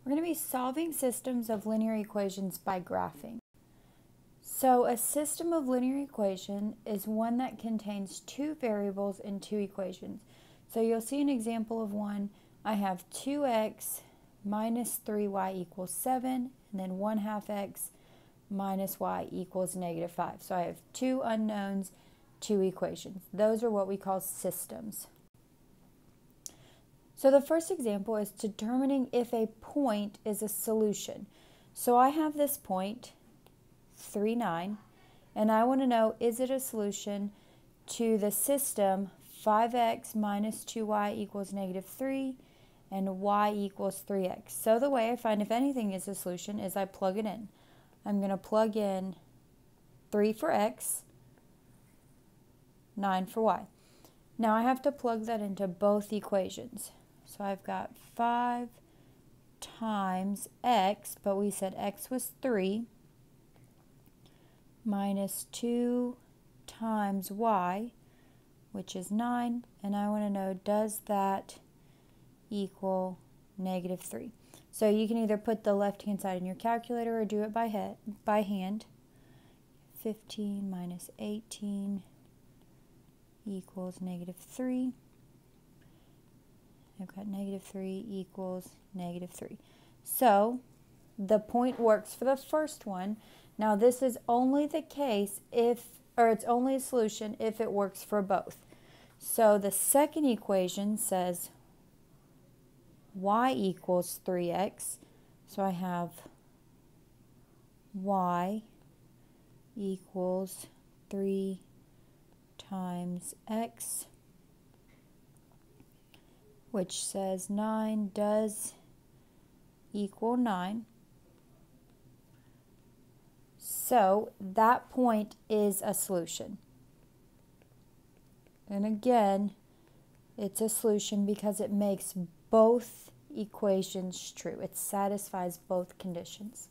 We're going to be solving systems of linear equations by graphing. So a system of linear equation is one that contains two variables and two equations. So you'll see an example of one. I have 2x minus 3y equals 7, and then 1/2 x minus y equals -5. So I have two unknowns, two equations. Those are what we call systems. So the first example is determining if a point is a solution. So I have this point, 3, 9, and I want to know, is it a solution to the system 5x minus 2y equals -3 and y equals 3x. So the way I find if anything is a solution is I plug it in. I'm going to plug in 3 for x, 9 for y. Now I have to plug that into both equations. So I've got 5 times x, but we said x was 3, minus 2 times y, which is 9, and I want to know, does that equal -3? So you can either put the left-hand side in your calculator or do it by hand. 15 minus 18 equals -3. I've got -3 equals -3. So the point works for the first one. Now this is only the case if, or it's only a solution if it works for both. So the second equation says y equals 3x. So I have y equals 3 times x, which says 9 does equal 9. So that point is a solution. And again, it's a solution because it makes both equations true. It satisfies both conditions.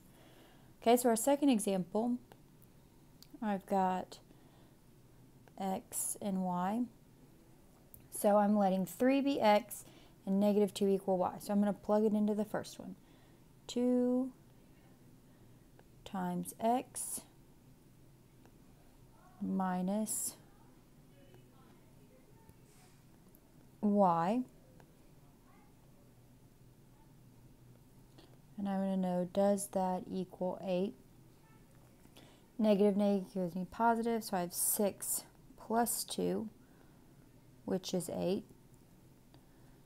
Okay, so our second example, I've got x and y. So I'm letting 3 be x and -2 equal y. So I'm going to plug it into the first one. 2 times x minus y. And I want to know, does that equal 8? Negative gives me positive, so I have 6 plus 2, which is 8.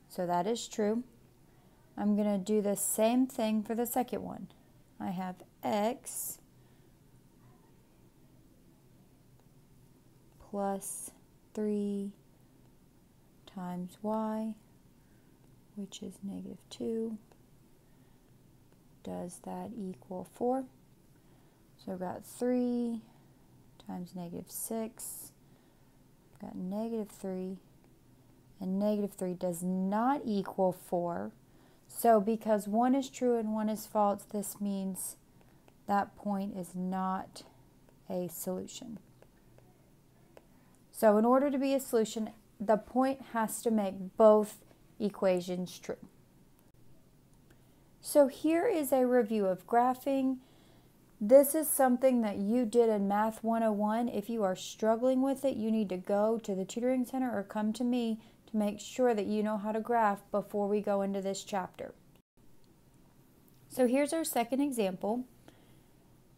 So that is true. I'm going to do the same thing for the second one. I have x plus 3 times y, which is -2. Does that equal 4? So I've got 3 times -6. I've got -3, and -3 does not equal 4. So because one is true and one is false, this means that point is not a solution. So in order to be a solution, the point has to make both equations true. So here is a review of graphing. This is something that you did in Math 101. If you are struggling with it, you need to go to the tutoring center or come to me to make sure that you know how to graph before we go into this chapter. So here's our second example.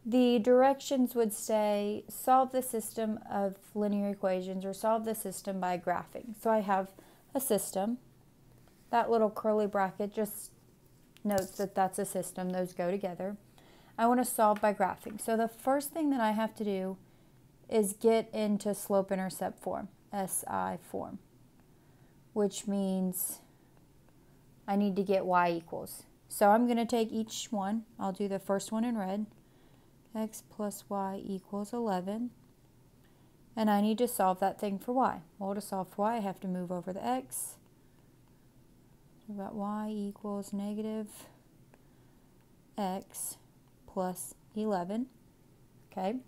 The directions would say solve the system of linear equations or solve the system by graphing. So I have a system. That little curly bracket just notes that that's a system. Those go together. I want to solve by graphing. So the first thing that I have to do is get into slope-intercept form, SI form, which means I need to get y equals. So I'm going to take each one. I'll do the first one in red. X plus y equals 11. And I need to solve that thing for y. Well, to solve for y, I have to move over the x. So I've got y equals -x plus 11. Okay.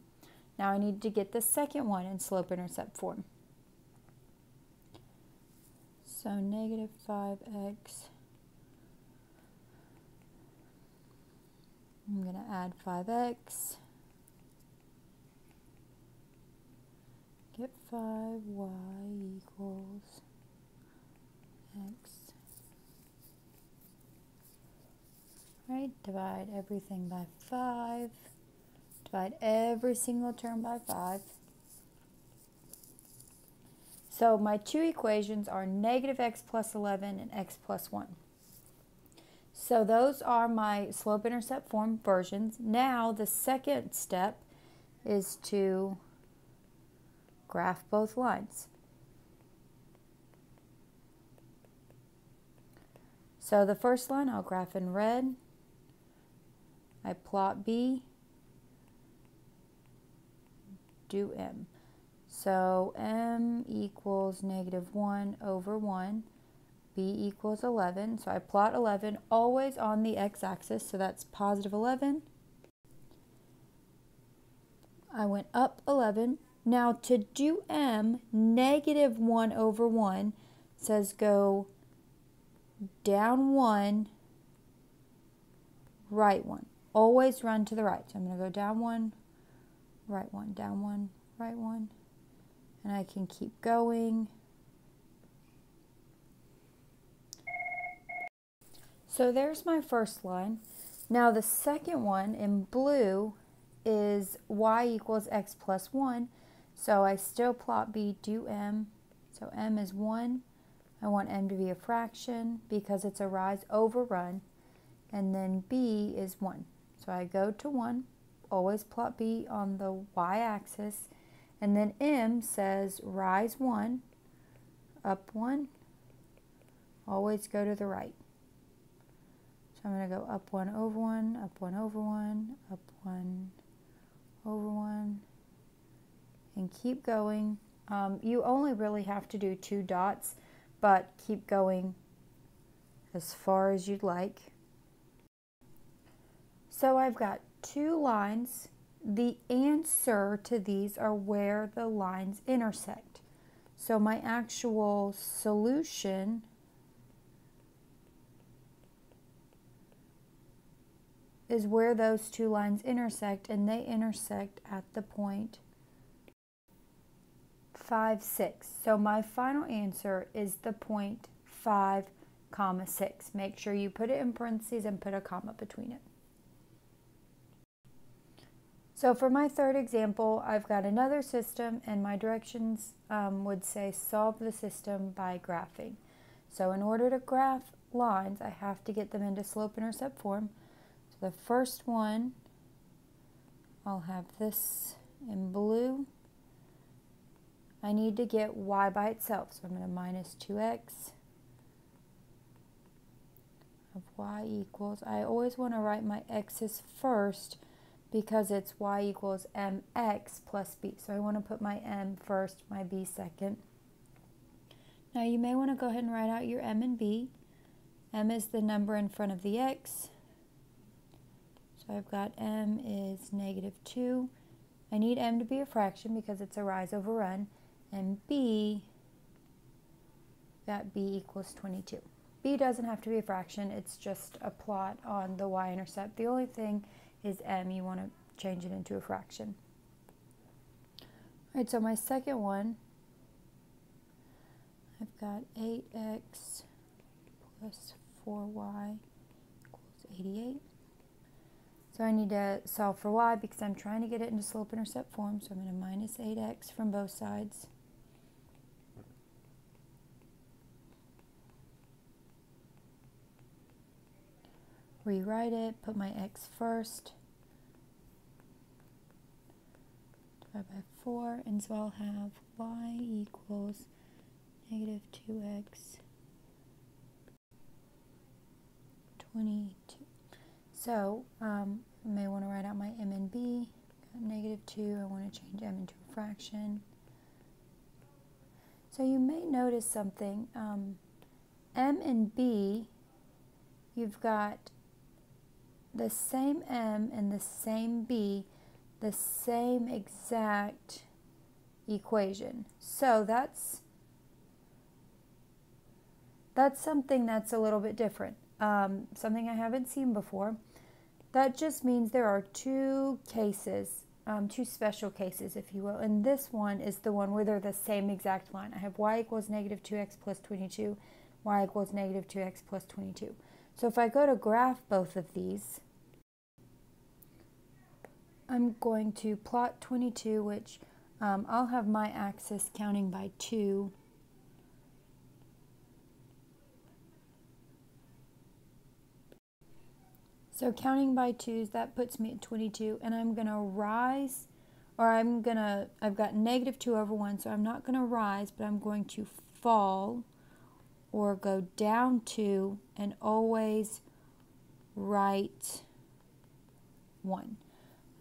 Now I need to get the second one in slope-intercept form. So -5x I'm going to add 5x. Get 5y equals x. Right, divide everything by 5. Divide every single term by 5. So my two equations are negative x plus 11 and x plus 1. So those are my slope-intercept form versions. Now the second step is to graph both lines. So the first line I'll graph in red. I plot B, do M. So M equals negative 1 over 1. B equals 11. So I plot 11 always on the x-axis. So that's positive 11. I went up 11. Now to do M, negative 1 over 1 says go down 1, right 1. Always run to the right. So I'm going to go down 1, right 1, down 1, right 1. And I can keep going. So there's my first line. Now the second one in blue is y equals x plus 1. So I still plot B, do M. So M is 1. I want M to be a fraction because it's a rise over run. And then B is 1. So I go to 1, always plot B on the y-axis, and then M says rise 1, up 1, always go to the right. So I'm going to go up 1 over 1, up 1 over 1, up 1 over 1, and keep going. You only really have to do 2 dots, but keep going as far as you'd like. So I've got 2 lines. The answer to these are where the lines intersect. So my actual solution is where those 2 lines intersect, and they intersect at the point 5, 6. So my final answer is the point 5, 6. Make sure you put it in parentheses and put a comma between it. So for my third example, I've got another system, and my directions would say solve the system by graphing. So in order to graph lines, I have to get them into slope-intercept form. So the first one, I'll have this in blue. I need to get y by itself, so I'm going to minus 2x of y equals, I always want to write my x's first because it's y equals mx plus b. So I want to put my m first, my b second. Now you may want to go ahead and write out your m and b. M is the number in front of the x. So I've got m is negative 2. I need m to be a fraction because it's a rise over run. And b, that b equals 22. B doesn't have to be a fraction. It's just a plot on the y-intercept. The only thing is m. You want to change it into a fraction. All right, so my second one, I've got 8x plus 4y equals 88. So I need to solve for y because I'm trying to get it into slope-intercept form. So I'm going to minus 8x from both sides. Rewrite it, put my x first. Divide by 4, and so I'll have y equals negative 2x 22. So I may want to write out my m and b. Got negative 2. I want to change m into a fraction. So you may notice something. M and b, you've got the same m and the same b, the same exact equation. So that's something that's a little bit different. Something I haven't seen before. That just means there are two cases, two special cases, if you will. And this one is the one where they're the same exact line. I have y equals negative 2x plus 22, y equals negative 2x plus 22. So if I go to graph both of these, I'm going to plot 22, which I'll have my axis counting by 2. So counting by 2s, that puts me at 22, and I'm going to rise, or I've got negative 2 over 1, so I'm not going to rise, but I'm going to fall or go down 2 and always right 1.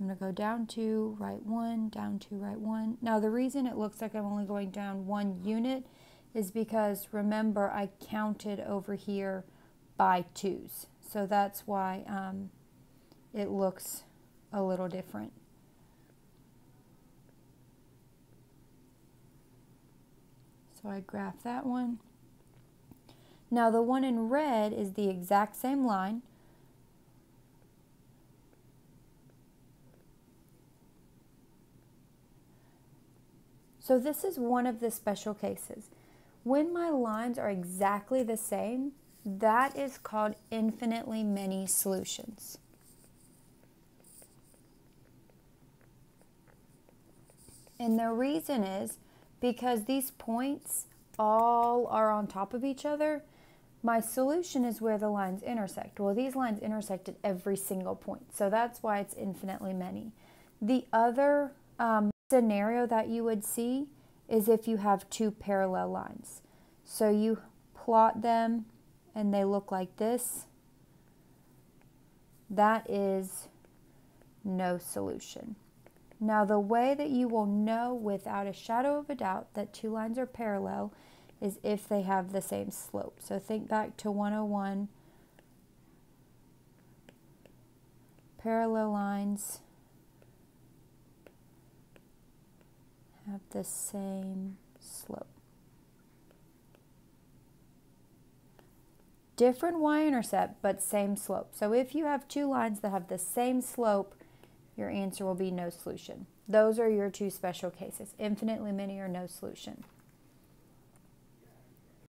I'm going to go down 2, right 1, down 2, right 1. Now the reason it looks like I'm only going down 1 unit is because, remember, I counted over here by 2s. So that's why it looks a little different. So I graph that one. Now the one in red is the exact same line. So this is one of the special cases. When my lines are exactly the same, that is called infinitely many solutions. And the reason is because these points all are on top of each other, my solution is where the lines intersect. Well, these lines intersect at every single point, so that's why it's infinitely many. The other scenario that you would see is if you have two parallel lines. So you plot them and they look like this. That is no solution. Now the way that you will know without a shadow of a doubt that two lines are parallel is if they have the same slope. So think back to 101. Parallel lines have the same slope. Different y-intercept, but same slope. So if you have two lines that have the same slope, your answer will be no solution. Those are your two special cases, infinitely many or no solution.